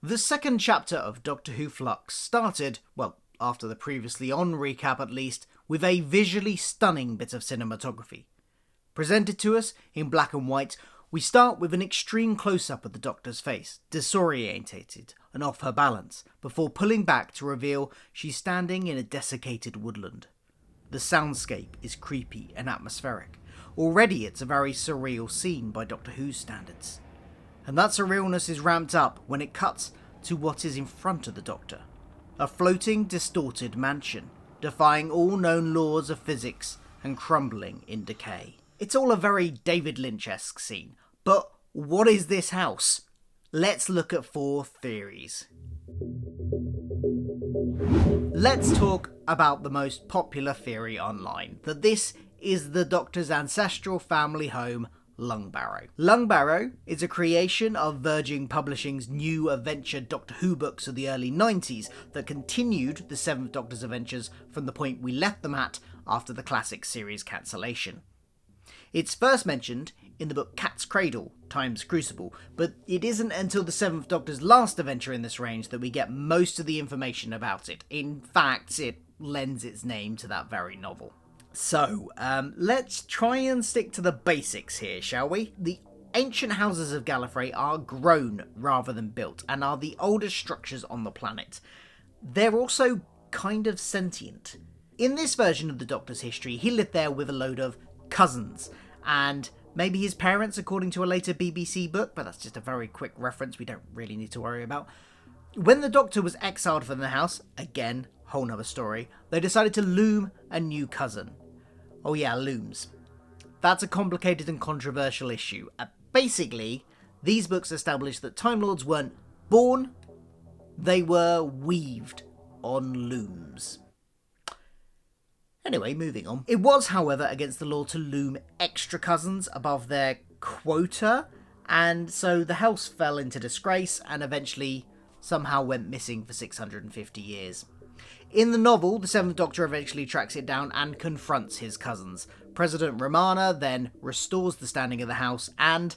The second chapter of Doctor Who Flux started, well, after the previously on recap at least, with a visually stunning bit of cinematography. Presented to us in black and white, we start with an extreme close-up of the Doctor's face, disorientated and off her balance, before pulling back to reveal she's standing in a desiccated woodland. The soundscape is creepy and atmospheric. Already it's a very surreal scene by Doctor Who's standards. And that surrealness is ramped up when it cuts to what is in front of the Doctor. A floating, distorted mansion, defying all known laws of physics and crumbling in decay. It's all a very David Lynch-esque scene, but what is this house? Let's look at 4 theories. Let's talk about the most popular theory online, that this is the Doctor's ancestral family home, Lungbarrow. Lungbarrow is a creation of Virgin Publishing's new adventure Doctor Who books of the early 90s that continued the 7th Doctor's adventures from the point we left them at after the classic series cancellation. It's first mentioned in the book Cat's Cradle, Time's Crucible, but it isn't until the 7th Doctor's last adventure in this range that we get most of the information about it. In fact, it lends its name to that very novel. So, let's try and stick to the basics here, shall we? The ancient houses of Gallifrey are grown rather than built, and are the oldest structures on the planet. They're also kind of sentient. In this version of the Doctor's history, he lived there with a load of cousins, and maybe his parents, according to a later BBC book, but that's just a very quick reference we don't really need to worry about. When the Doctor was exiled from the house, again, whole nother story, they decided to loom a new cousin. Oh yeah, looms. That's a complicated and controversial issue. Basically, these books established that Time Lords weren't born, they were weaved on looms. Anyway, moving on. It was, however, against the law to loom extra cousins above their quota, and so the house fell into disgrace and eventually somehow went missing for 650 years. In the novel, the 7th Doctor eventually tracks it down and confronts his cousins. President Romana then restores the standing of the house, and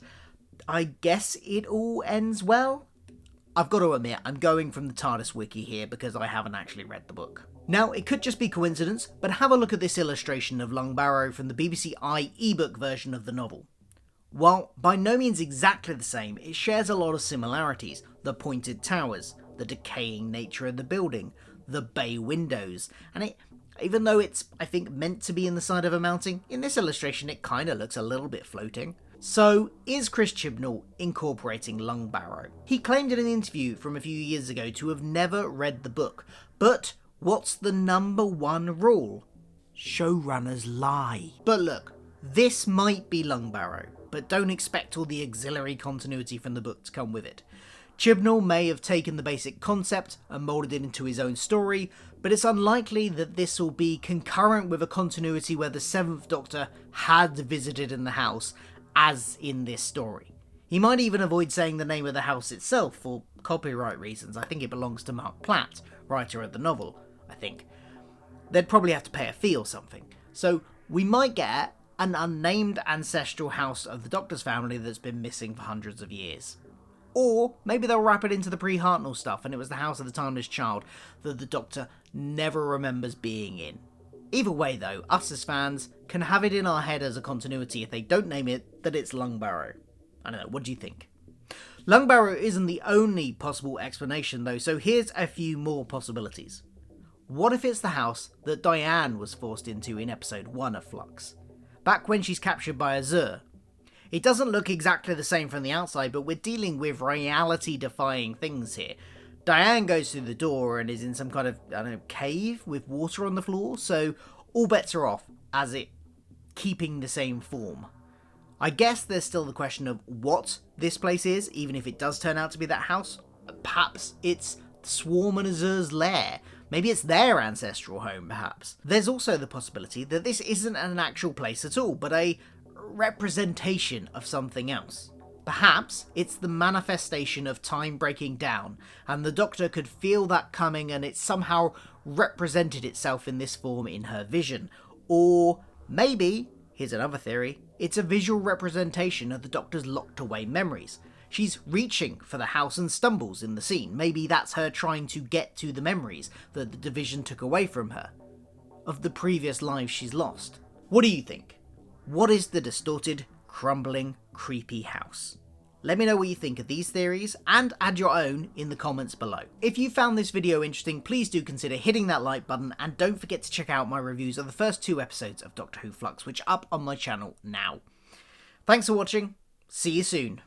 I guess it all ends well? I've got to admit, I'm going from the TARDIS wiki here because I haven't actually read the book. Now, it could just be coincidence, but have a look at this illustration of Lungbarrow from the BBC ebook version of the novel. While by no means exactly the same, it shares a lot of similarities. The pointed towers, the decaying nature of the building, the bay windows, and even though it's, I think, meant to be in the side of a mountain, in this illustration it kind of looks a little bit floating. So, is Chris Chibnall incorporating Lungbarrow? He claimed in an interview from a few years ago to have never read the book, but what's the number 1 rule? Showrunners lie. But look, this might be Lungbarrow, but don't expect all the auxiliary continuity from the book to come with it. Chibnall may have taken the basic concept and moulded it into his own story, but it's unlikely that this will be concurrent with a continuity where the 7th Doctor had visited in the house, as in this story. He might even avoid saying the name of the house itself for copyright reasons. I think it belongs to Mark Platt, writer of the novel, I think. They'd probably have to pay a fee or something. So we might get an unnamed ancestral house of the Doctor's family that's been missing for hundreds of years. Or maybe they'll wrap it into the pre-Hartnell stuff and it was the house of the Timeless Child that the Doctor never remembers being in. Either way though, us as fans can have it in our head as a continuity if they don't name it that it's Lungbarrow. I don't know, what do you think? Lungbarrow isn't the only possible explanation though, so here's a few more possibilities. What if it's the house that Diane was forced into in episode 1 of Flux? Back when she's captured by Azur. It doesn't look exactly the same from the outside, but we're dealing with reality-defying things here. Diane goes through the door and is in some kind of, cave with water on the floor, so all bets are off, as it keeping the same form. I guess there's still the question of what this place is, even if it does turn out to be that house. Perhaps it's Swarm and Azur's lair. Maybe it's their ancestral home, perhaps. There's also the possibility that this isn't an actual place at all, but a representation of something else. Perhaps it's the manifestation of time breaking down, and the Doctor could feel that coming and it somehow represented itself in this form in her vision. Or maybe, here's another theory, it's a visual representation of the Doctor's locked away memories. She's reaching for the house and stumbles in the scene. Maybe that's her trying to get to the memories that the division took away from her, of the previous lives she's lost. What do you think? What is the distorted, crumbling, creepy house? Let me know what you think of these theories and add your own in the comments below. If you found this video interesting, please do consider hitting that like button, and don't forget to check out my reviews of the first 2 episodes of Doctor Who Flux, which are up on my channel now. Thanks for watching. See you soon.